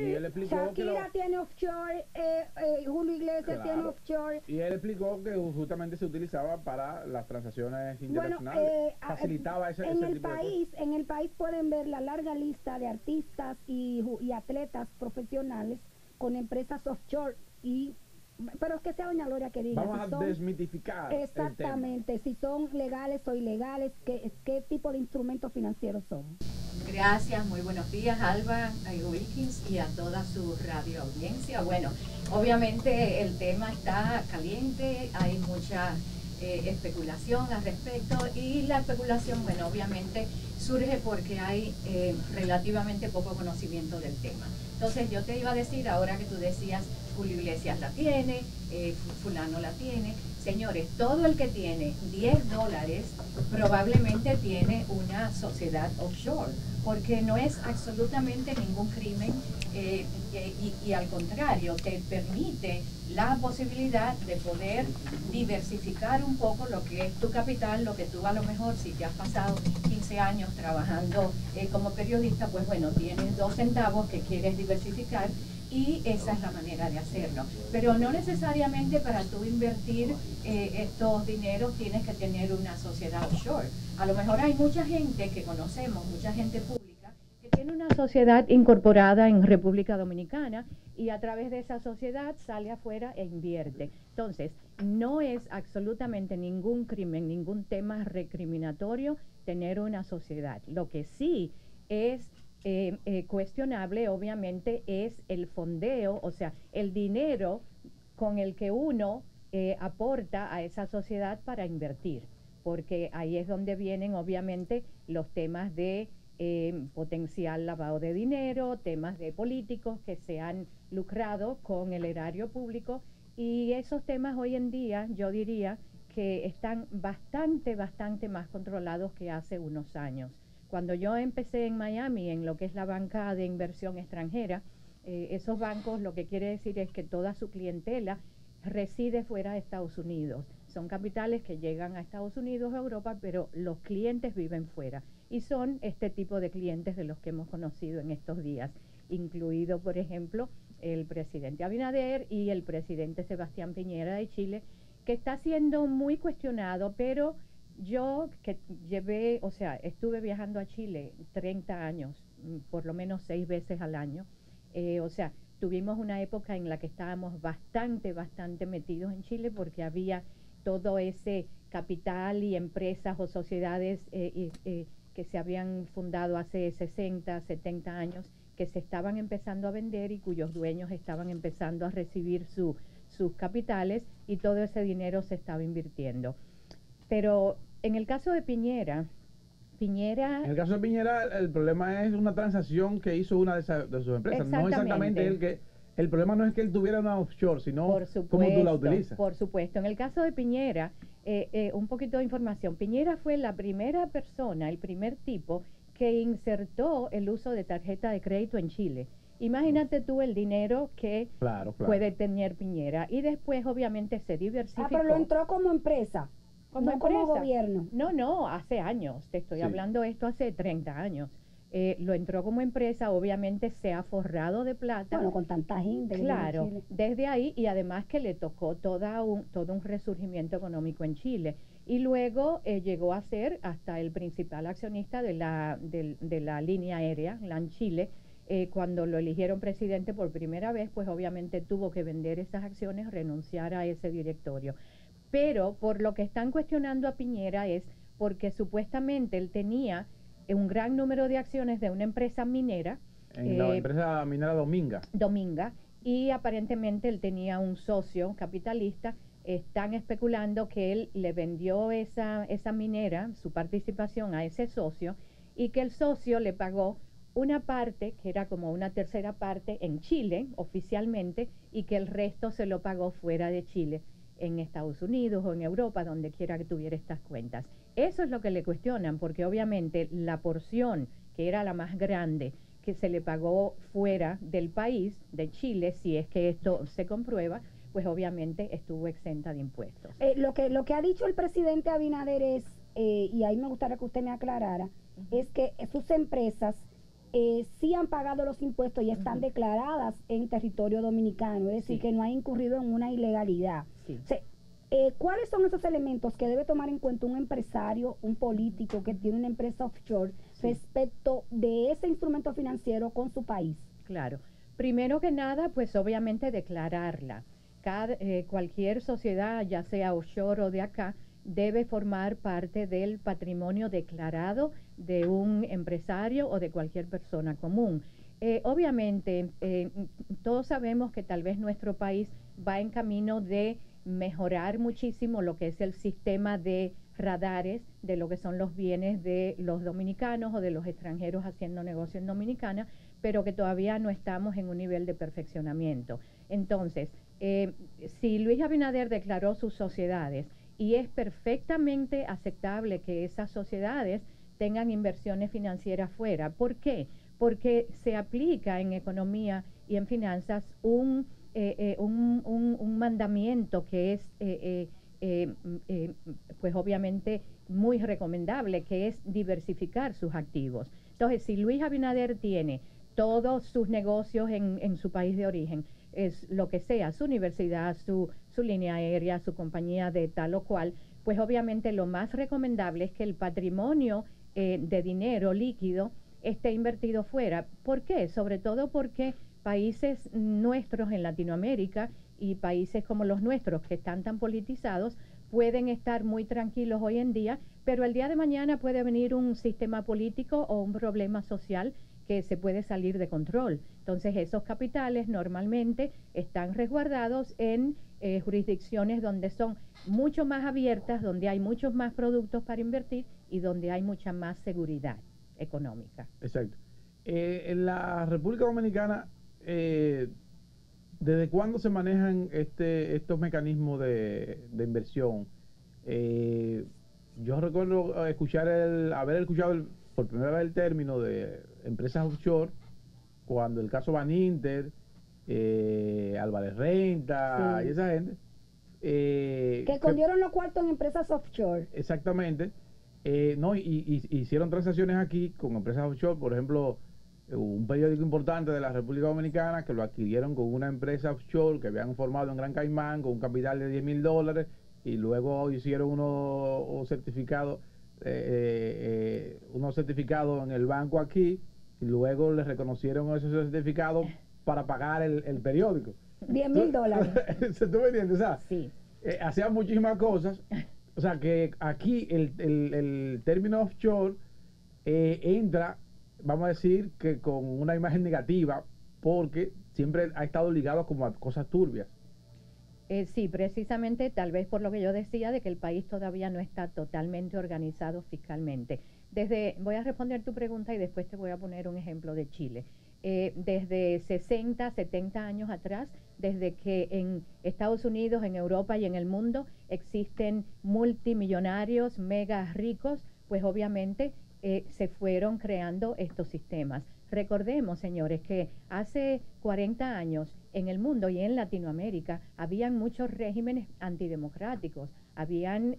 Y él explicó Shakira tiene offshore, Julio Iglesias tiene offshore. Y él explicó que justamente se utilizaba para las transacciones internacionales. Facilitaba ese tipo de cosas. En el país pueden ver la larga lista de artistas y atletas profesionales con empresas offshore pero es que sea doña Gloria que diga. Vamos a desmitificar exactamente, el tema. si son legales o ilegales, qué tipo de instrumentos financieros son. Gracias, muy buenos días Alba, a Wilkins y a toda su radio audiencia. Bueno, obviamente el tema está caliente, hay mucha especulación al respecto y la especulación, bueno, obviamente surge porque hay relativamente poco conocimiento del tema. Entonces yo te iba a decir, ahora que tú decías, Julio Iglesias la tiene, fulano la tiene. Señores, todo el que tiene $10 probablemente tiene una sociedad offshore, porque no es absolutamente ningún crimen y al contrario, te permite la posibilidad de poder diversificar un poco lo que es tu capital, lo que tú a lo mejor, si te has pasado 15 años trabajando como periodista, pues bueno, tienes 2 centavos que quieres diversificar y esa es la manera de hacerlo. Pero no necesariamente para tú invertir estos dineros tienes que tener una sociedad offshore. A lo mejor hay mucha gente que conocemos, mucha gente pública, que tiene una sociedad incorporada en República Dominicana y a través de esa sociedad sale afuera e invierte. Entonces, no es absolutamente ningún crimen, ningún tema recriminatorio tener una sociedad. Lo que sí es cuestionable, obviamente, es el fondeo, o sea, el dinero con el que uno aporta a esa sociedad para invertir, porque ahí es donde vienen, obviamente, los temas de potencial lavado de dinero, temas de políticos que se han lucrado con el erario público, y esos temas hoy en día, yo diría que están bastante más controlados que hace unos años. Cuando yo empecé en Miami, en lo que es la banca de inversión extranjera, esos bancos lo que quiere decir es que toda su clientela reside fuera de Estados Unidos. Son capitales que llegan a Estados Unidos o Europa, pero los clientes viven fuera. Y son este tipo de clientes de los que hemos conocido en estos días, incluido, por ejemplo, el presidente Abinader y el presidente Sebastián Piñera de Chile, que está siendo muy cuestionado, pero yo que estuve viajando a Chile 30 años, por lo menos 6 veces al año, tuvimos una época en la que estábamos bastante metidos en Chile porque había todo ese capital y empresas o sociedades que se habían fundado hace 60, 70 años, que se estaban empezando a vender y cuyos dueños estaban empezando a recibir sus capitales y todo ese dinero se estaba invirtiendo. Pero en el caso de Piñera... En el caso de Piñera, el problema es una transacción que hizo una de sus empresas. No exactamente el problema no es que él tuviera una offshore, sino cómo tú la utilizas. Por supuesto. En el caso de Piñera, un poquito de información. Piñera fue la primera persona, el primer tipo que insertó el uso de tarjeta de crédito en Chile. Imagínate tú el dinero que puede tener Piñera. Y después, obviamente, se diversificó. Pero lo entró como empresa. No como gobierno. No, hace años, te estoy hablando esto hace 30 años. Lo entró como empresa, obviamente se ha forrado de plata. Bueno, con tanta gente. Claro, desde ahí, y además que le tocó todo un resurgimiento económico en Chile. Y luego llegó a ser hasta el principal accionista de la línea aérea, LAN Chile. Cuando lo eligieron presidente por primera vez, pues obviamente tuvo que vender esas acciones, renunciar a ese directorio. Pero por lo que están cuestionando a Piñera es porque supuestamente él tenía un gran número de acciones de una empresa minera. En la empresa minera Dominga, y aparentemente él tenía un socio capitalista. Están especulando que él le vendió esa minera, su participación a ese socio, y que el socio le pagó una parte, que era como una tercera parte en Chile, oficialmente, y que el resto se lo pagó fuera de Chile, en Estados Unidos o en Europa, donde quiera que tuviera estas cuentas. Eso es lo que le cuestionan, porque obviamente la porción que era la más grande que se le pagó fuera del país, de Chile, si es que esto se comprueba, pues obviamente estuvo exenta de impuestos. Lo que ha dicho el presidente Abinader es, y ahí me gustaría que usted me aclarara, es que sus empresas sí han pagado los impuestos y están declaradas en territorio dominicano, es decir, que no han incurrido en una ilegalidad. O sea, ¿cuáles son esos elementos que debe tomar en cuenta un empresario, un político que tiene una empresa offshore respecto de ese instrumento financiero con su país? Claro. Primero que nada, pues obviamente declararla. Cualquier sociedad, ya sea offshore o de acá, debe formar parte del patrimonio declarado de un empresario o de cualquier persona común. Obviamente, todos sabemos que tal vez nuestro país va en camino de mejorar muchísimo lo que es el sistema de radares de lo que son los bienes de los dominicanos o de los extranjeros haciendo negocio en Dominicana, pero que todavía no estamos en un nivel de perfeccionamiento. Entonces, si Luis Abinader declaró sus sociedades y es perfectamente aceptable que esas sociedades tengan inversiones financieras fuera, ¿por qué? Porque se aplica en economía y en finanzas un mandamiento que es pues obviamente muy recomendable, que es diversificar sus activos. Entonces, si Luis Abinader tiene todos sus negocios en su país de origen, es lo que sea, su universidad, su línea aérea, su compañía de tal o cual, pues obviamente lo más recomendable es que el patrimonio de dinero líquido esté invertido fuera. ¿Por qué? Sobre todo porque países nuestros en Latinoamérica y países como los nuestros que están tan politizados pueden estar muy tranquilos hoy en día, pero el día de mañana puede venir un sistema político o un problema social que se puede salir de control. Entonces esos capitales normalmente están resguardados en jurisdicciones donde son mucho más abiertas, donde hay muchos más productos para invertir y donde hay mucha más seguridad económica. Exacto. En la República Dominicana, ¿desde cuándo se manejan estos mecanismos de inversión? Yo recuerdo haber escuchado por primera vez el término de empresas offshore cuando el caso Baninter, Álvarez Renta y esa gente. Que escondieron los cuartos en empresas offshore. Exactamente. No, y hicieron transacciones aquí con empresas offshore, por ejemplo, un periódico importante de la República Dominicana que lo adquirieron con una empresa offshore que habían formado en Gran Caimán con un capital de $10,000 y luego hicieron unos certificados en el banco aquí y luego les reconocieron esos certificados para pagar el periódico. $10,000. ¿Se tú me entiendes? O sea, sí. Hacían muchísimas cosas. O sea, que aquí el término offshore entra, vamos a decir, que con una imagen negativa, porque siempre ha estado ligado como a cosas turbias. Sí, precisamente, tal vez por lo que yo decía, de que el país todavía no está totalmente organizado fiscalmente. Voy a responder tu pregunta y después te voy a poner un ejemplo de Chile. Desde 60, 70 años atrás, desde que en Estados Unidos, en Europa y en el mundo existen multimillonarios, mega ricos, pues obviamente se fueron creando estos sistemas. Recordemos, señores, que hace 40 años en el mundo y en Latinoamérica habían muchos regímenes antidemocráticos, habían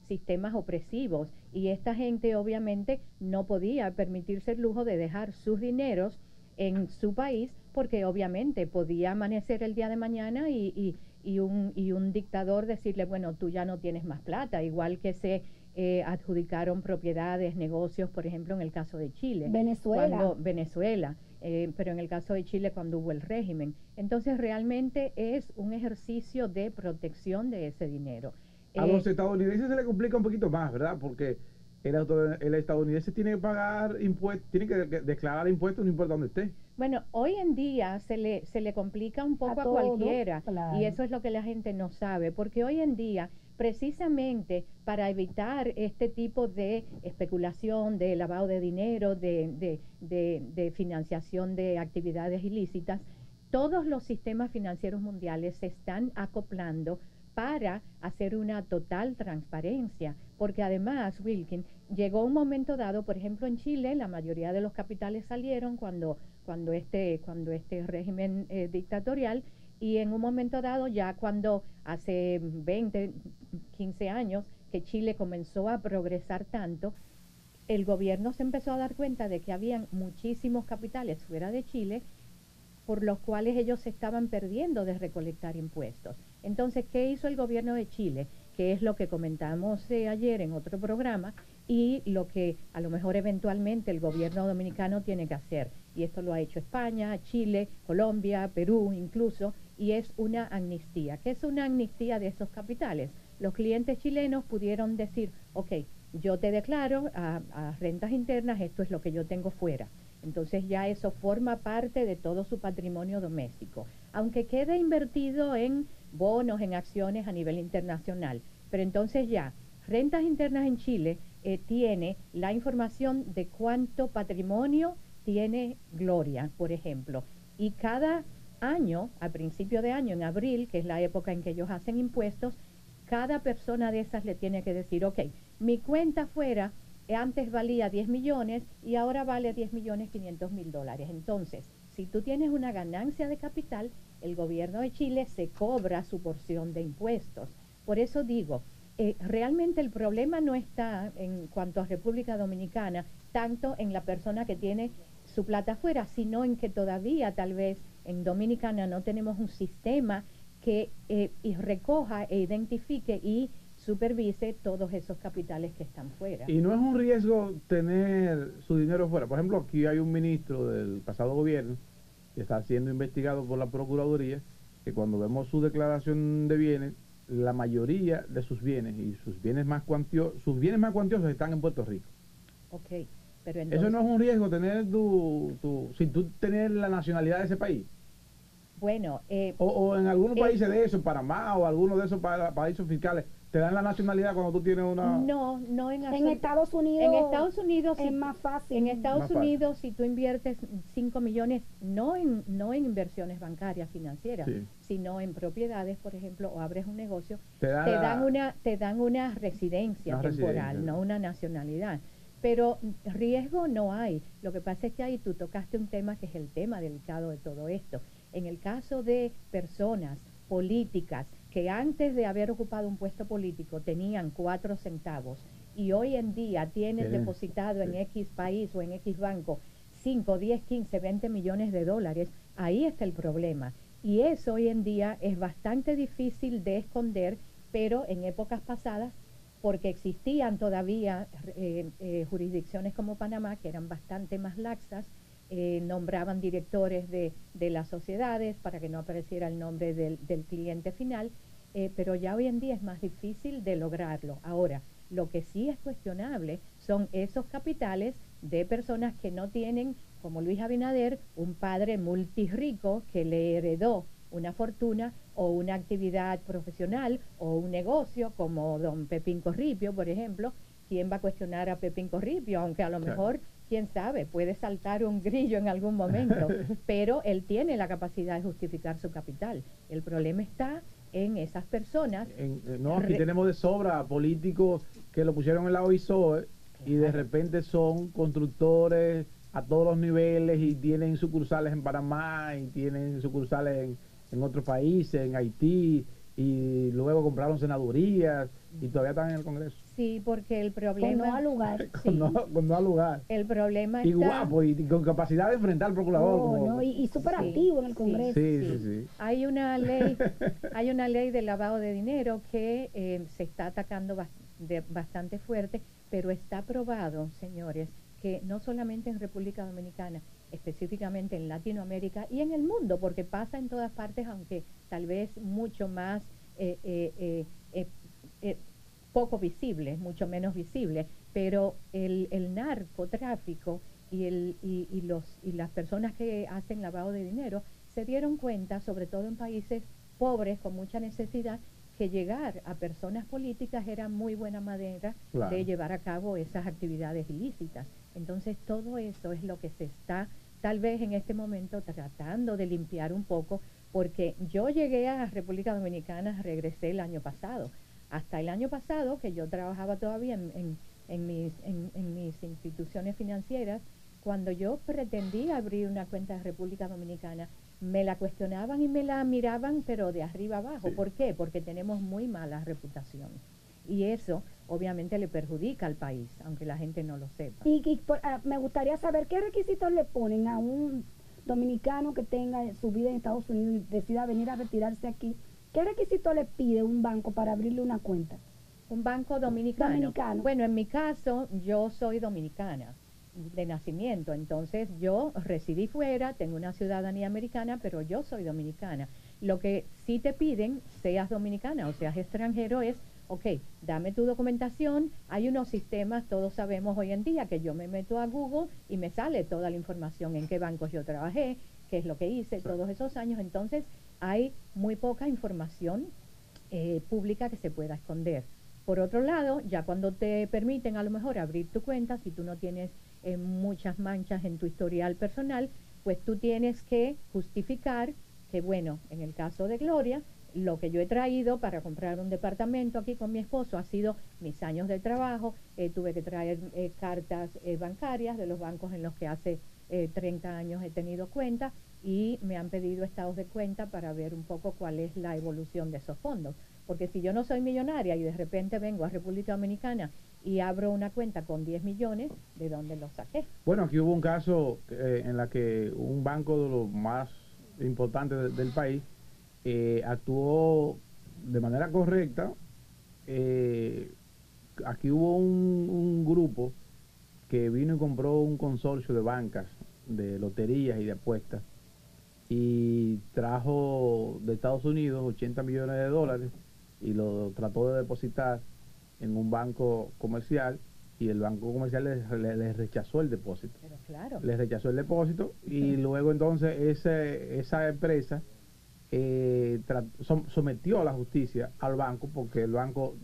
sistemas opresivos y esta gente obviamente no podía permitirse el lujo de dejar sus dineros en su país porque obviamente podía amanecer el día de mañana y un dictador decirle, bueno, tú ya no tienes más plata, igual que se adjudicaron propiedades, negocios, por ejemplo, en el caso de Chile. Venezuela, pero en el caso de Chile cuando hubo el régimen. Entonces realmente es un ejercicio de protección de ese dinero. A los estadounidenses se le complica un poquito más, ¿verdad? Porque el estadounidense tiene que pagar impuestos, tiene que declarar impuestos no importa dónde esté. Bueno, hoy en día se le complica un poco a cualquiera, claro. Y eso es lo que la gente no sabe, porque hoy en día, precisamente para evitar este tipo de especulación, de lavado de dinero, de financiación de actividades ilícitas, todos los sistemas financieros mundiales se están acoplando para hacer una total transparencia, porque además, Wilkin, llegó un momento dado, por ejemplo en Chile, la mayoría de los capitales salieron cuando este régimen dictatorial, y en un momento dado, ya cuando hace 20, 15 años que Chile comenzó a progresar tanto, el gobierno se empezó a dar cuenta de que habían muchísimos capitales fuera de Chile por los cuales ellos se estaban perdiendo de recolectar impuestos. Entonces, ¿qué hizo el gobierno de Chile? Que es lo que comentamos ayer en otro programa y lo que a lo mejor eventualmente el gobierno dominicano tiene que hacer. Y esto lo ha hecho España, Chile, Colombia, Perú incluso, y es una amnistía. ¿Qué es una amnistía de esos capitales? Los clientes chilenos pudieron decir, ok, yo te declaro a rentas internas, esto es lo que yo tengo fuera. Entonces ya eso forma parte de todo su patrimonio doméstico, aunque quede invertido en bonos, en acciones a nivel internacional. Pero entonces ya, rentas internas en Chile tiene la información de cuánto patrimonio tiene Gloria, por ejemplo. Y cada año, a principio de año, en abril, que es la época en que ellos hacen impuestos, cada persona de esas le tiene que decir, ok, mi cuenta fuera antes valía 10 millones y ahora vale 10.500.000 dólares. Entonces, si tú tienes una ganancia de capital, el gobierno de Chile se cobra su porción de impuestos. Por eso digo, realmente el problema no está en cuanto a República Dominicana, tanto en la persona que tiene su plata afuera, sino en que todavía tal vez en Dominicana no tenemos un sistema que y recoja e identifique y supervise todos esos capitales que están fuera. Y no es un riesgo tener su dinero fuera. Por ejemplo, aquí hay un ministro del pasado gobierno que está siendo investigado por la Procuraduría, que cuando vemos su declaración de bienes, la mayoría de sus bienes y sus bienes más cuantiosos están en Puerto Rico. Ok, pero entonces, ¿eso no es un riesgo tener sin tú tener la nacionalidad de ese país? Bueno, o en algunos países de eso, Panamá o algunos de esos paraísos fiscales, te dan la nacionalidad cuando tú tienes una... No en Estados Unidos. En Estados Unidos es si, más fácil. En Estados Más Unidos, si tú inviertes 5 millones, no en inversiones bancarias financieras, Sí. sino en propiedades, por ejemplo, o abres un negocio, Te dan una residencia temporal, no una nacionalidad. Pero riesgo no hay. Lo que pasa es que ahí tú tocaste un tema que es el tema delicado de todo esto. En el caso de personas políticas que antes de haber ocupado un puesto político tenían 4 centavos y hoy en día tienen depositado en X país o en X banco 5, 10, 15, 20 millones de dólares, ahí está el problema. Y eso hoy en día es bastante difícil de esconder, pero en épocas pasadas, porque existían todavía jurisdicciones como Panamá que eran bastante más laxas, nombraban directores de las sociedades para que no apareciera el nombre del cliente final, pero ya hoy en día es más difícil de lograrlo. Ahora, lo que sí es cuestionable son esos capitales de personas que no tienen, como Luis Abinader, un padre multirrico que le heredó una fortuna o una actividad profesional o un negocio como don Pepín Corripio, por ejemplo. ¿Quién va a cuestionar a Pepín Corripio? Aunque a lo mejor, quién sabe, puede saltar un grillo en algún momento, pero él tiene la capacidad de justificar su capital. El problema está en esas personas. No, aquí tenemos de sobra políticos que lo pusieron en la OISOE y de repente son constructores a todos los niveles y tienen sucursales en Panamá y tienen sucursales en otros países, en Haití, y luego compraron senadurías y todavía están en el Congreso. Sí, porque el problema... Con no al lugar. Sí. Con no al lugar. El problema está... Y guapo, y con capacidad de enfrentar al procurador. Y súper activo en el Congreso. Sí. Hay una ley de lavado de dinero que se está atacando bastante fuerte, pero está probado, señores, que no solamente en República Dominicana, específicamente en Latinoamérica y en el mundo, porque pasa en todas partes, aunque tal vez mucho más poco visible, mucho menos visible, pero el narcotráfico y las personas que hacen lavado de dinero se dieron cuenta, sobre todo en países pobres con mucha necesidad, que llegar a personas políticas era muy buena manera de llevar a cabo esas actividades ilícitas. Entonces todo eso es lo que se está tal vez en este momento tratando de limpiar un poco, porque yo llegué a República Dominicana, regresé el año pasado. Hasta el año pasado, que yo trabajaba todavía en mis instituciones financieras, cuando yo pretendía abrir una cuenta de República Dominicana, me la cuestionaban y me la miraban, pero de arriba abajo. Sí. ¿Por qué? Porque tenemos muy mala reputación. Y eso obviamente le perjudica al país, aunque la gente no lo sepa. Me gustaría saber qué requisitos le ponen a un dominicano que tenga su vida en Estados Unidos y decida venir a retirarse aquí. ¿Qué requisitos le pide un banco para abrirle una cuenta? Un banco dominicano. Dominicano. Bueno, en mi caso, yo soy dominicana de nacimiento, entonces yo residí fuera, tengo una ciudadanía americana, pero yo soy dominicana. Lo que sí te piden, seas dominicana o seas extranjero, es, ok, dame tu documentación. Hay unos sistemas, todos sabemos hoy en día, que yo me meto a Google y me sale toda la información, en qué bancos yo trabajé, qué es lo que hice, todos esos años. Entonces hay muy poca información pública que se pueda esconder. Por otro lado, ya cuando te permiten a lo mejor abrir tu cuenta, si tú no tienes muchas manchas en tu historial personal, pues tú tienes que justificar que, bueno, en el caso de Gloria, lo que yo he traído para comprar un departamento aquí con mi esposo ha sido mis años de trabajo. Tuve que traer cartas bancarias de los bancos en los que hace 30 años he tenido cuenta, y me han pedido estados de cuenta para ver un poco cuál es la evolución de esos fondos. Porque si yo no soy millonaria y de repente vengo a República Dominicana y abro una cuenta con 10 millones, ¿de dónde los saqué? Bueno, aquí hubo un caso en la que un banco de los más importantes del país actuó de manera correcta. Aquí hubo un grupo que vino y compró un consorcio de bancas, de loterías y de apuestas, y trajo de Estados Unidos 80 millones de dólares y lo trató de depositar en un banco comercial, y el banco comercial le rechazó el depósito. Pero claro. Le rechazó el depósito, y luego entonces esa empresa sometió a la justicia al banco, porque el banco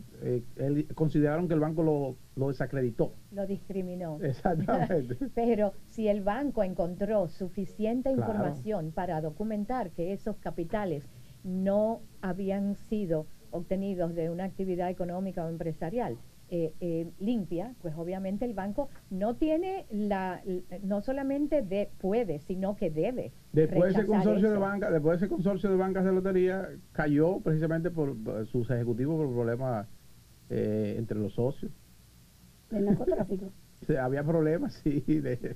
consideraron que el banco lo desacreditó. Lo discriminó. Exactamente. Pero si el banco encontró suficiente Claro. información para documentar que esos capitales no habían sido obtenidos de una actividad económica o empresarial limpia, pues obviamente el banco no tiene no solamente puede, sino que debe Después ese rechazar consorcio eso. de bancas de lotería cayó precisamente por sus ejecutivos, por problemas entre los socios. ¿El narcotráfico? Había problemas, sí.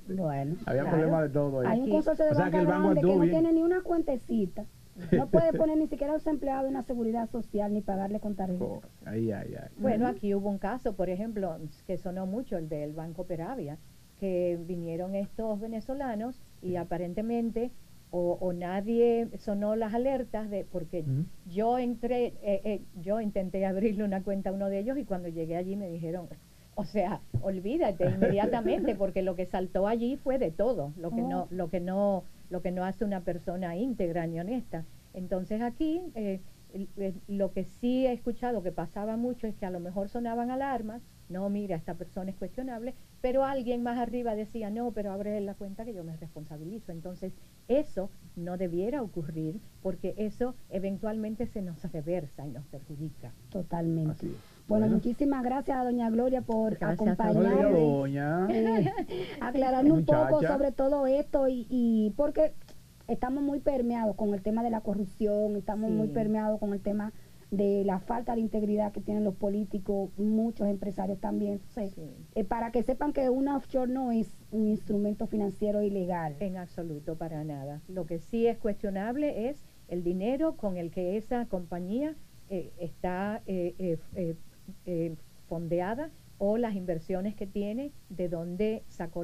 Bueno, Había claro. problemas de todo ahí. Hay un consorcio de O sea, que banca el banco grande que actuó no bien. tiene ni una cuentecita. No puede poner ni siquiera a los empleados una seguridad social ni pagarle con tarjeta. Oh, ahí. Bueno, aquí hubo un caso, por ejemplo, que sonó mucho, el del Banco Peravia, que vinieron estos venezolanos y aparentemente o nadie sonó las alertas porque yo intenté abrirle una cuenta a uno de ellos, y cuando llegué allí me dijeron, o sea, olvídate inmediatamente, porque lo que saltó allí fue de todo, lo que no hace una persona íntegra ni honesta. Entonces aquí lo que sí he escuchado que pasaba mucho es que a lo mejor sonaban alarmas, no, mira, esta persona es cuestionable, pero alguien más arriba decía, no, pero abre la cuenta que yo me responsabilizo. Entonces eso no debiera ocurrir, porque eso eventualmente se nos reversa y nos perjudica. Totalmente. Así es. Bueno, muchísimas gracias a doña Gloria por Gracias a acompañarnos, doña. aclararnos un poco Muchacha. sobre todo esto, y porque estamos muy permeados con el tema de la corrupción, estamos Sí. muy permeados con el tema de la falta de integridad que tienen los políticos, muchos empresarios también. Entonces, Sí. para que sepan que una offshore no es un instrumento financiero ilegal. En absoluto, para nada. Lo que sí es cuestionable es el dinero con el que esa compañía está fondeada, o las inversiones que tiene, de dónde sacó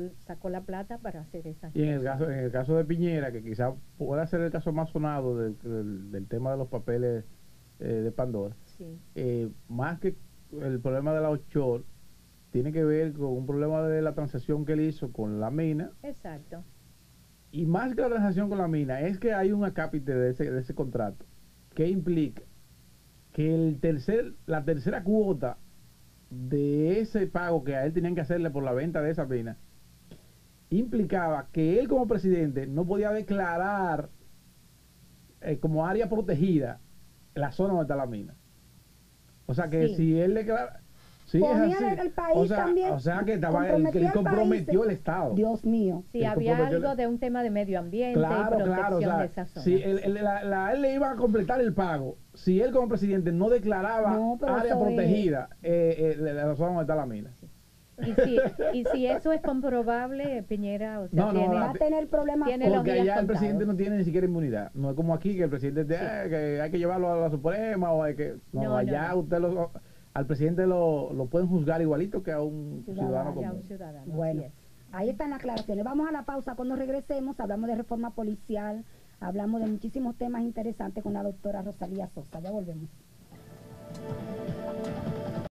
la plata para hacer esas Y en inversiones. el caso de Piñera, que quizás pueda ser el caso más sonado del tema de los papeles de Pandora, Sí. más que el problema de la offshore, tiene que ver con un problema de la transacción que él hizo con la mina. Exacto. Y más que la transacción con la mina, es que hay un acápite de ese contrato que implica que la tercera cuota de ese pago que a él tenían que hacerle por la venta de esa mina implicaba que él, como presidente, no podía declarar como área protegida la zona donde está la mina. O sea que Sí. si él declara, Sí, es ponía así. el país también. O sea que estaba él comprometió el Estado. Dios mío. Sí, había algo de un tema de medio ambiente Claro, y protección claro, o sea, de esa zona. si él le iba a completar el pago, si él como presidente no declaraba área protegida, la zona donde está la mina. Sí. Y si eso es comprobable, Piñera, o sea, va a tener problemas. Porque allá el presidente no tiene ni siquiera inmunidad. No es como aquí que el presidente que hay que llevarlo a la Suprema o hay que... No, allá usted al presidente lo pueden juzgar igualito que a un ciudadano común. Bueno, ahí están las aclaraciones. Vamos a la pausa. Cuando regresemos hablamos de reforma policial, hablamos de muchísimos temas interesantes con la doctora Rosalía Sosa. Ya volvemos.